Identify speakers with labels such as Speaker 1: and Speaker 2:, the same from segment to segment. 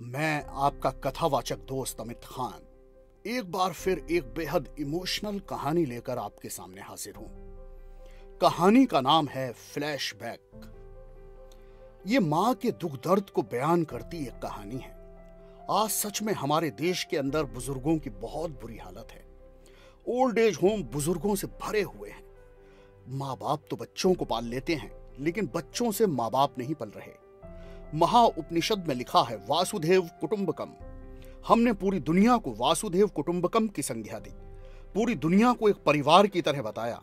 Speaker 1: मैं आपका कथावाचक दोस्त अमित खान एक बार फिर एक बेहद इमोशनल कहानी लेकर आपके सामने हाजिर हूं। कहानी का नाम है फ्लैशबैक। ये मां के दुख दर्द को बयान करती एक कहानी है। आज सच में हमारे देश के अंदर बुजुर्गों की बहुत बुरी हालत है। ओल्ड एज होम बुजुर्गों से भरे हुए हैं। माँ बाप तो बच्चों को पाल लेते हैं, लेकिन बच्चों से माँ बाप नहीं पल रहे। महाउपनिषद में लिखा है वासुदेव कुटुंबकम। हमने पूरी दुनिया को वासुदेव कुटुंबकम की संज्ञा दी, पूरी दुनिया को एक परिवार की तरह बताया,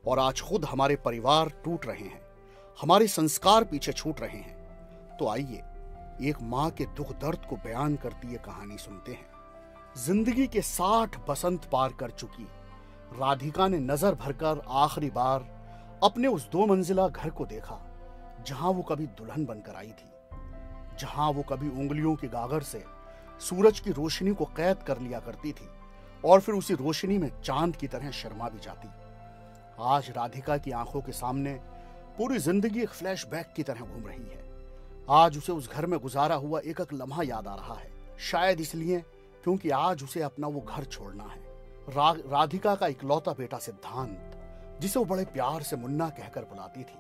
Speaker 1: और आज खुद हमारे परिवार टूट रहे हैं, हमारे संस्कार पीछे छूट रहे हैं। तो आइए एक माँ के दुख दर्द को बयान करती ये कहानी सुनते हैं। जिंदगी के 60 बसंत पार कर चुकी राधिका ने नजर भरकर आखिरी बार अपने उस 2 मंजिला घर को देखा, जहां वो कभी दुल्हन बनकर आई थी, जहां वो कभी उंगलियों की गागर से सूरज की रोशनी को कैद कर लिया करती थी और फिर उसी रोशनी में चांद की तरह शर्मा भी जाती। आज राधिका की आंखों के सामने पूरी जिंदगी एक फ्लैशबैक की तरह घूम रही है। आज उसे उस घर में गुजारा हुआ एक एक लम्हा याद आ रहा है, शायद इसलिए क्योंकि आज उसे अपना वो घर छोड़ना है। राधिका का इकलौता बेटा सिद्धांत, जिसे वो बड़े प्यार से मुन्ना कहकर बुलाती थी,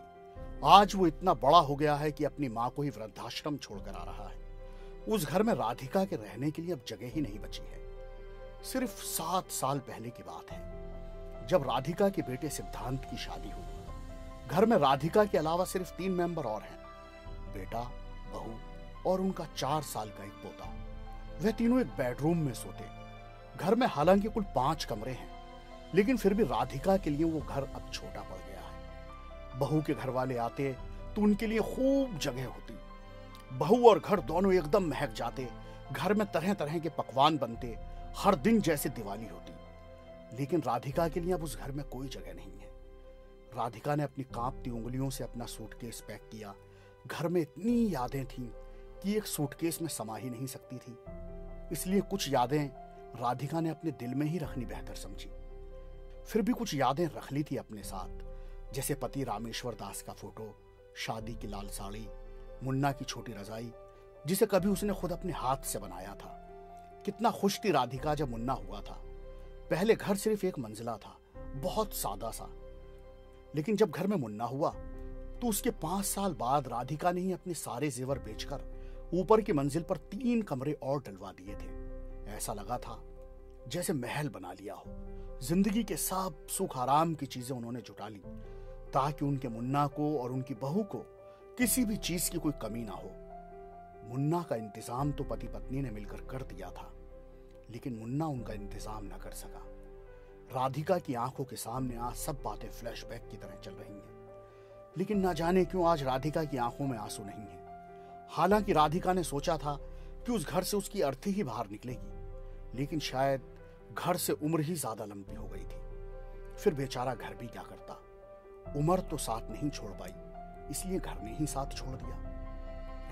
Speaker 1: आज वो इतना बड़ा हो गया है कि अपनी माँ को ही वृद्धाश्रम छोड़कर आ रहा है। उस घर में राधिका के रहने के लिए अब जगह ही नहीं बची है। सिर्फ 7 साल पहले की बात है, जब राधिका के बेटे सिद्धांत की शादी हुई। घर में राधिका के अलावा सिर्फ 3 मेंबर और हैं, बेटा, बहू और उनका 4 साल का एक पोता। वह तीनों एक बेडरूम में सोते। घर में हालांकि कुल 5 कमरे हैं, लेकिन फिर भी राधिका के लिए वो घर अब छोटा पड़ गया है। बहू के घर वाले आते तो उनके लिए खूब जगह होती। बहू और घर दोनों एकदम महक जाते। घर में तरह तरह के पकवान बनते, हर दिन जैसे दिवाली होती। लेकिन राधिका के लिए अब उस घर में कोई जगह नहीं है। राधिका ने अपनी कांपती उंगलियों से अपना सूटकेस पैक किया। घर में इतनी यादें थीं कि एक सूटकेस में समा ही नहीं सकती थी। इसलिए कुछ यादें राधिका ने अपने दिल में ही रखनी बेहतर समझी। फिर भी कुछ यादें रख ली थी अपने साथ, जैसे पति रामेश्वर दास का फोटो, शादी की लाल साड़ी, मुन्ना की छोटी रजाई, जिसे कभी उसने खुद अपने हाथ से बनाया था। कितना खुश थी राधिका जब मुन्ना हुआ था। पहले घर सिर्फ 1 मंजिला था, बहुत सादा सा। लेकिन जब घर में मुन्ना हुआ तो उसके 5 साल बाद राधिका ने ही अपने सारे जेवर बेचकर ऊपर की मंजिल पर 3 कमरे और डलवा दिए थे। ऐसा लगा था जैसे महल बना लिया हो। जिंदगी के सब सुख आराम की चीजें उन्होंने जुटा ली, ताकि उनके मुन्ना को और उनकी बहू को किसी भी चीज की कोई कमी ना हो। मुन्ना का इंतजाम तो पति पत्नी ने मिलकर कर दिया था, लेकिन मुन्ना उनका इंतजाम न कर सका। राधिका की आंखों के सामने आज सब बातें फ्लैशबैक की तरह चल रही हैं, लेकिन ना जाने क्यों आज राधिका की आंखों में आंसू नहीं है। हालांकि राधिका ने सोचा था कि उस घर से उसकी अर्थी ही बाहर निकलेगी, लेकिन शायद घर से उम्र ही ज्यादा लंबी हो गई थी। फिर बेचारा घर भी क्या करता, उम्र तो साथ नहीं छोड़ पाई, इसलिए घर ने ही साथ छोड़ दिया।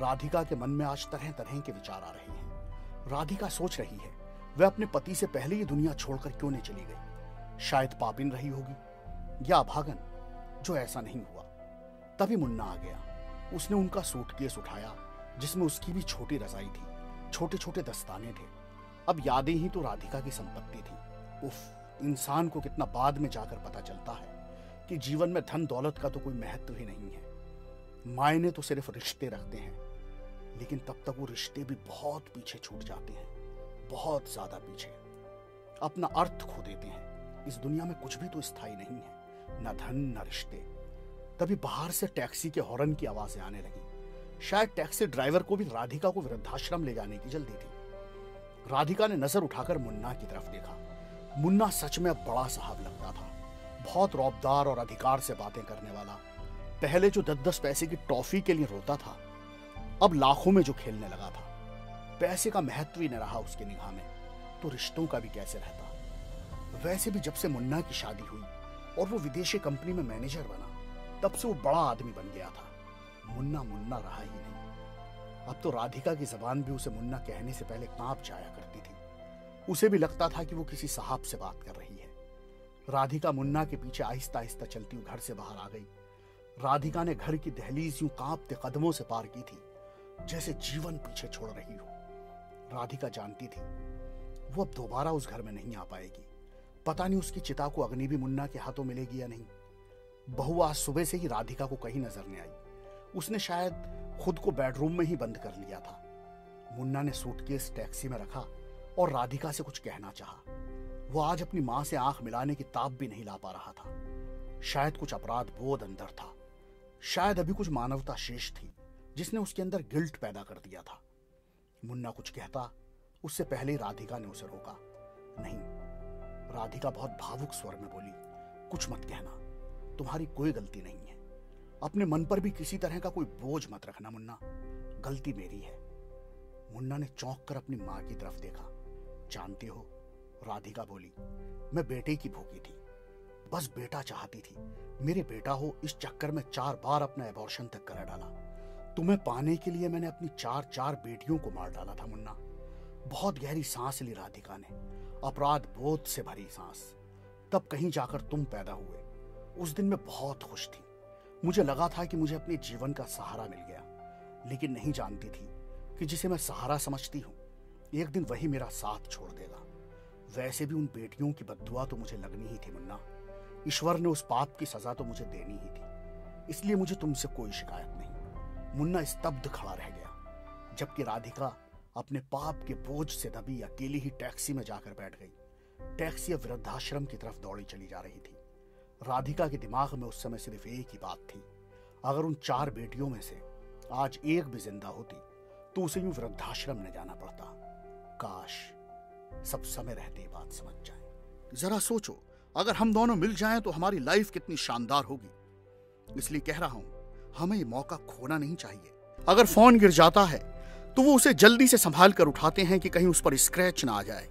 Speaker 1: राधिका के मन में आज तरह तरह के विचार आ रहे हैं। राधिका सोच रही है वह अपने पति से पहले ही दुनिया छोड़कर क्यों नहीं चली गई। शायद पापिन रही होगी या अभागन, जो ऐसा नहीं हुआ। तभी मुन्ना आ गया। उसने उनका सूटकेस उठाया, जिसमें उसकी भी छोटी रजाई थी, छोटे छोटे दस्ताने थे। अब यादें ही तो राधिका की संपत्ति थी। उफ, इंसान को कितना बाद में जाकर पता चलता है कि जीवन में धन दौलत का तो कोई महत्व ही नहीं है। मायने तो सिर्फ रिश्ते रखते हैं, लेकिन तब तक वो रिश्ते भी बहुत पीछे छूट जाते हैं, बहुत ज्यादा पीछे। अपना अर्थ खो देते हैं। इस दुनिया में कुछ भी तो स्थायी नहीं है, न धन न रिश्ते। तभी बाहर से टैक्सी के हॉर्न की आवाजें आने लगी। शायद टैक्सी ड्राइवर को भी राधिका को वृद्धाश्रम ले जाने की जल्दी थी। राधिका ने नजर उठाकर मुन्ना की तरफ देखा। मुन्ना सच में अब बड़ा साहब लगता था, बहुत रौबदार और अधिकार से बातें करने वाला। पहले जो 10-10 पैसे की टॉफी के लिए रोता था, अब लाखों में जो खेलने लगा था। पैसे का महत्व ही न रहा उसकी निगाह में, तो रिश्तों का भी कैसे रहता। वैसे भी जब से मुन्ना की शादी हुई और वो विदेशी कंपनी में मैनेजर बना, तब से वो बड़ा आदमी बन गया था। मुन्ना मुन्ना रहा ही नहीं। अब तो राधिका की जबान भी उसे मुन्ना कहने से पहले कांप जाया करती थी। उसे भी लगता था कि वो किसी साहब से बात कर रही है। राधिका मुन्ना के पीछे आहिस्ता आहिस्ता चलती हुई घर से बाहर आ गई। राधिका ने घर की दहलीज यूं कांपते कदमों से पार की थी, जैसे जीवन पीछे छोड़ रही हो। राधिका जानती थी वो अब दोबारा उस घर में नहीं आ पाएगी। पता नहीं उसकी चिता को अग्नि भी मुन्ना के हाथों मिलेगी या नहीं। बहू आज सुबह से ही राधिका को कहीं नजर नहीं आई। उसने शायद खुद को बेडरूम में ही बंद कर लिया था। मुन्ना ने सूटकेस टैक्सी में रखा और राधिका से कुछ कहना चाहा। वो आज अपनी मां से आंख मिलाने की ताब भी नहीं ला पा रहा था। शायद कुछ अपराध बोध अंदर था, शायद अभी कुछ मानवता शेष थी जिसने उसके अंदर गिल्ट पैदा कर दिया था। मुन्ना कुछ कहता उससे पहले ही राधिका ने उसे रोका। नहीं, राधिका बहुत भावुक स्वर में बोली, कुछ मत कहना, तुम्हारी कोई गलती नहीं है। अपने मन पर भी किसी तरह का कोई बोझ मत रखना मुन्ना, गलती मेरी है। मुन्ना ने चौंक कर अपनी मां की तरफ देखा। जानते हो, राधिका बोली, मैं बेटे की भूखी थी, बस बेटा चाहती थी। मेरे बेटा हो, इस चक्कर में 4 बार अपना एबॉर्शन तक करा डाला। तुम्हें पाने के लिए मैंने अपनी 4 बेटियों को मार डाला था मुन्ना। बहुत गहरी सांस ली राधिका ने, अपराध बोध से भरी सांस। तब कहीं जाकर तुम पैदा हुए। उस दिन मैं बहुत खुश थी। मुझे लगा था कि मुझे अपने जीवन का सहारा मिल गया, लेकिन नहीं जानती थी कि जिसे मैं सहारा समझती हूँ एक दिन वही मेरा साथ छोड़ देगा। वैसे भी उन बेटियों की बद्दुआ तो मुझे लगनी ही थी मुन्ना। ईश्वर ने उस पाप की सजा तो मुझे देनी ही थी, इसलिए मुझे तुमसे कोई शिकायत नहीं। मुन्ना स्तब्ध खड़ा रह गया, जबकि राधिका अपने पाप के बोझ से दबी अकेली ही टैक्सी में जाकर बैठ गई। टैक्सी अब वृद्धाश्रम की तरफ दौड़ी चली जा रही थी। राधिका के दिमाग में उस समय सिर्फ एक ही बात थी, अगर उन 4 बेटियों में से आज एक भी जिंदा होती तो उसे यूं वृद्धाश्रम न जाना पड़ता। काश सब समय रहते ये बात समझ जाए। जरा सोचो, अगर हम दोनों मिल जाएं तो हमारी लाइफ कितनी शानदार होगी। इसलिए कह रहा हूं, हमें ये मौका खोना नहीं चाहिए। अगर फोन गिर जाता है तो वो उसे जल्दी से संभाल कर उठाते हैं कि कहीं उस पर स्क्रैच ना आ जाए।